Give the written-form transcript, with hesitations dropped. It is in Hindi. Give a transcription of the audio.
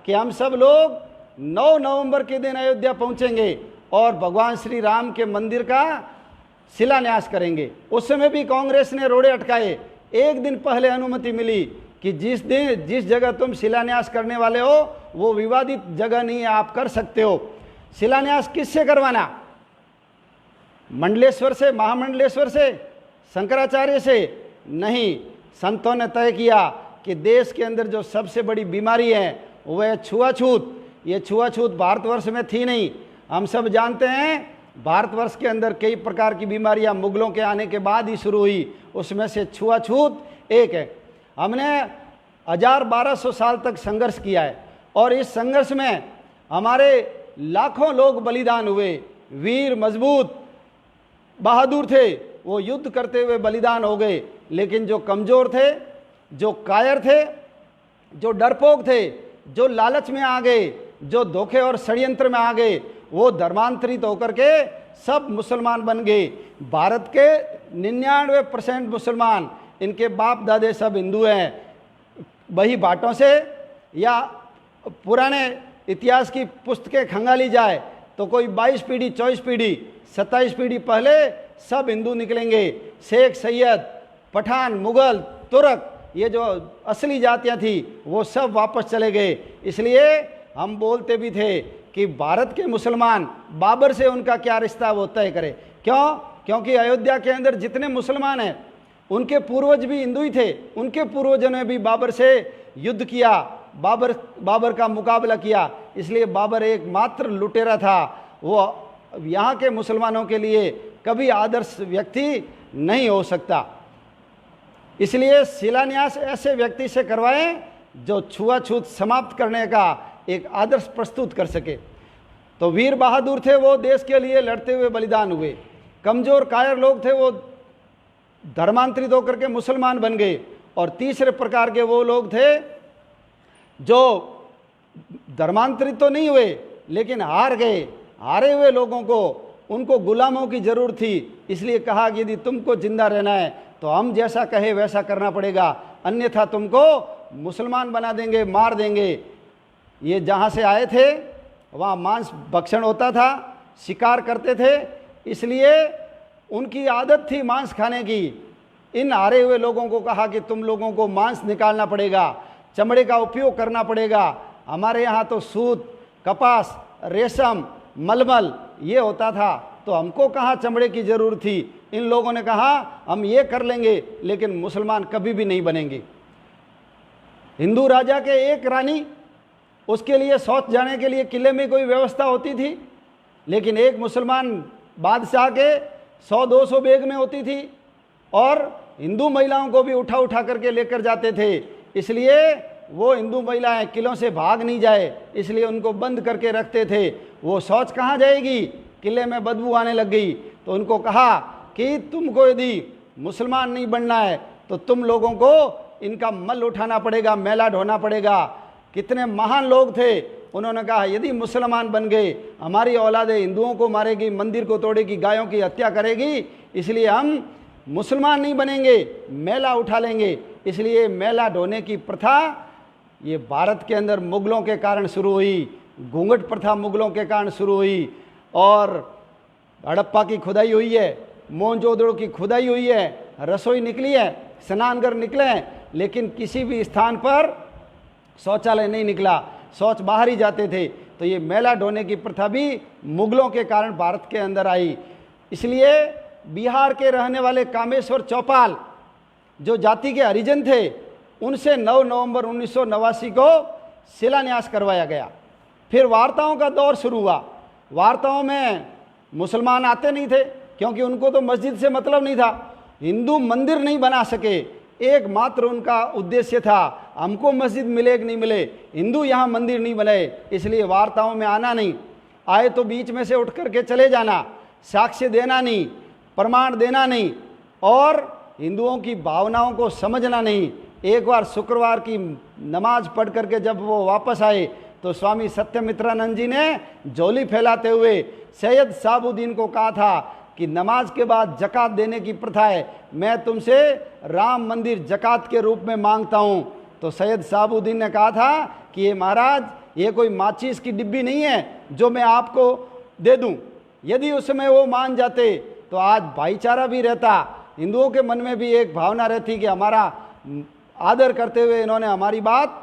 कि हम सब लोग 9 नवंबर के दिन अयोध्या पहुंचेंगे और भगवान श्री राम के मंदिर का शिलान्यास करेंगे। उस समय भी कांग्रेस ने रोड़े अटकाए। एक दिन पहले अनुमति मिली कि जिस जगह तुम शिलान्यास करने वाले हो वो विवादित जगह नहीं है, आप कर सकते हो। शिलान्यास किससे करवाना? मंडलेश्वर से, महामंडलेश्वर से, शंकराचार्य से? नहीं। संतों ने तय किया कि देश के अंदर जो सबसे बड़ी बीमारी है वह है छुआछूत। ये छुआछूत भारतवर्ष में थी नहीं। हम सब जानते हैं भारतवर्ष के अंदर कई प्रकार की बीमारियां मुगलों के आने के बाद ही शुरू हुई, उसमें से छुआछूत एक है। हमने 1200 साल तक संघर्ष किया है और इस संघर्ष में हमारे लाखों लोग बलिदान हुए। वीर मजबूत बहादुर थे, वो युद्ध करते हुए बलिदान हो गए। लेकिन जो कमज़ोर थे, जो कायर थे, जो डरपोक थे, जो लालच में आ गए, जो धोखे और षड्यंत्र में आ गए, वो धर्मांतरित होकर के सब मुसलमान बन गए। भारत के 99% मुसलमान, इनके बाप दादे सब हिंदू हैं। वही बाटों से या पुराने इतिहास की पुस्तकें खंगाली जाए तो कोई 22 पीढ़ी, 24 पीढ़ी, 27 पीढ़ी पहले सब हिंदू निकलेंगे। शेख, सैयद, पठान, मुगल, तुर्क, ये जो असली जातियां थी वो सब वापस चले गए। इसलिए हम बोलते भी थे कि भारत के मुसलमान बाबर से उनका क्या रिश्ता वो तय करे। क्यों? क्योंकि अयोध्या के अंदर जितने मुसलमान हैं उनके पूर्वज भी हिंदू ही थे। उनके पूर्वजों ने भी बाबर से युद्ध किया, बाबर का मुकाबला किया। इसलिए बाबर एकमात्र लुटेरा था। वो यहाँ के मुसलमानों के लिए कभी आदर्श व्यक्ति नहीं हो सकता। इसलिए शिलान्यास ऐसे व्यक्ति से करवाएं जो छुआछूत समाप्त करने का एक आदर्श प्रस्तुत कर सके। तो वीर बहादुर थे, वो देश के लिए लड़ते हुए बलिदान हुए। कमजोर कायर लोग थे, वो धर्मांतरित होकर के मुसलमान बन गए। और तीसरे प्रकार के वो लोग थे जो धर्मांतरित तो नहीं हुए लेकिन हार गए। हारे हुए लोगों को, उनको गुलामों की जरूरत थी। इसलिए कहा कि यदि तुमको जिंदा रहना है तो हम जैसा कहे वैसा करना पड़ेगा, अन्यथा तुमको मुसलमान बना देंगे, मार देंगे। ये जहाँ से आए थे वहाँ मांस भक्षण होता था, शिकार करते थे, इसलिए उनकी आदत थी मांस खाने की। इन हारे हुए लोगों को कहा कि तुम लोगों को मांस निकालना पड़ेगा, चमड़े का उपयोग करना पड़ेगा। हमारे यहाँ तो सूत, कपास, रेशम, मलमल ये होता था, तो हमको कहाँ चमड़े की ज़रूरत थी। इन लोगों ने कहा हम ये कर लेंगे लेकिन मुसलमान कभी भी नहीं बनेंगे। हिंदू राजा के एक रानी, उसके लिए शौच जाने के लिए किले में कोई व्यवस्था होती थी, लेकिन एक मुसलमान बादशाह के 100-200 बेग में होती थी। और हिंदू महिलाओं को भी उठा उठा करके लेकर जाते थे। इसलिए वो हिंदू महिलाएं किलों से भाग नहीं जाए, इसलिए उनको बंद करके रखते थे। वो शौच कहाँ जाएगी? किले में बदबू आने लग गई। तो उनको कहा कि तुमको यदि मुसलमान नहीं बनना है तो तुम लोगों को इनका मल उठाना पड़ेगा, मैला ढोना पड़ेगा। कितने महान लोग थे। उन्होंने कहा यदि मुसलमान बन गए, हमारी औलादे हिंदुओं को मारेगी, मंदिर को तोड़ेगी, गायों की हत्या करेगी, इसलिए हम मुसलमान नहीं बनेंगे, मैला उठा लेंगे। इसलिए मैला ढोने की प्रथा ये भारत के अंदर मुगलों के कारण शुरू हुई। घूंघट प्रथा मुगलों के कारण शुरू हुई। और हड़प्पा की खुदाई हुई है, मोहनजोदड़ो की खुदाई हुई है, रसोई निकली है, स्नानघर निकले हैं, लेकिन किसी भी स्थान पर शौचालय नहीं निकला, शौच बाहर ही जाते थे। तो ये मैला ढोने की प्रथा भी मुगलों के कारण भारत के अंदर आई। इसलिए बिहार के रहने वाले कामेश्वर चौपाल जो जाति के हरिजन थे, उनसे 9 नवंबर 1989 को शिलान्यास करवाया गया। फिर वार्ताओं का दौर शुरू हुआ। वार्ताओं में मुसलमान आते नहीं थे क्योंकि उनको तो मस्जिद से मतलब नहीं था। हिंदू मंदिर नहीं बना सके, एकमात्र उनका उद्देश्य था हमको मस्जिद मिले कि नहीं मिले, हिंदू यहाँ मंदिर नहीं बने। इसलिए वार्ताओं में आना नहीं, आए तो बीच में से उठ करके चले जाना, साक्ष्य देना नहीं, प्रमाण देना नहीं, और हिंदुओं की भावनाओं को समझना नहीं। एक बार शुक्रवार की नमाज पढ़ करके जब वो वापस आए तो स्वामी सत्यमित्रानंद जी ने झोली फैलाते हुए सैयद साबुद्दीन को कहा था कि नमाज के बाद जकात देने की प्रथा है, मैं तुमसे राम मंदिर जकात के रूप में मांगता हूँ। तो सैयद साबुद्दीन ने कहा था कि ये महाराज, ये कोई माचिस की डिब्बी नहीं है जो मैं आपको दे दूं। यदि उस समय वो मान जाते तो आज भाईचारा भी रहता, हिंदुओं के मन में भी एक भावना रहती कि हमारा आदर करते हुए इन्होंने हमारी बात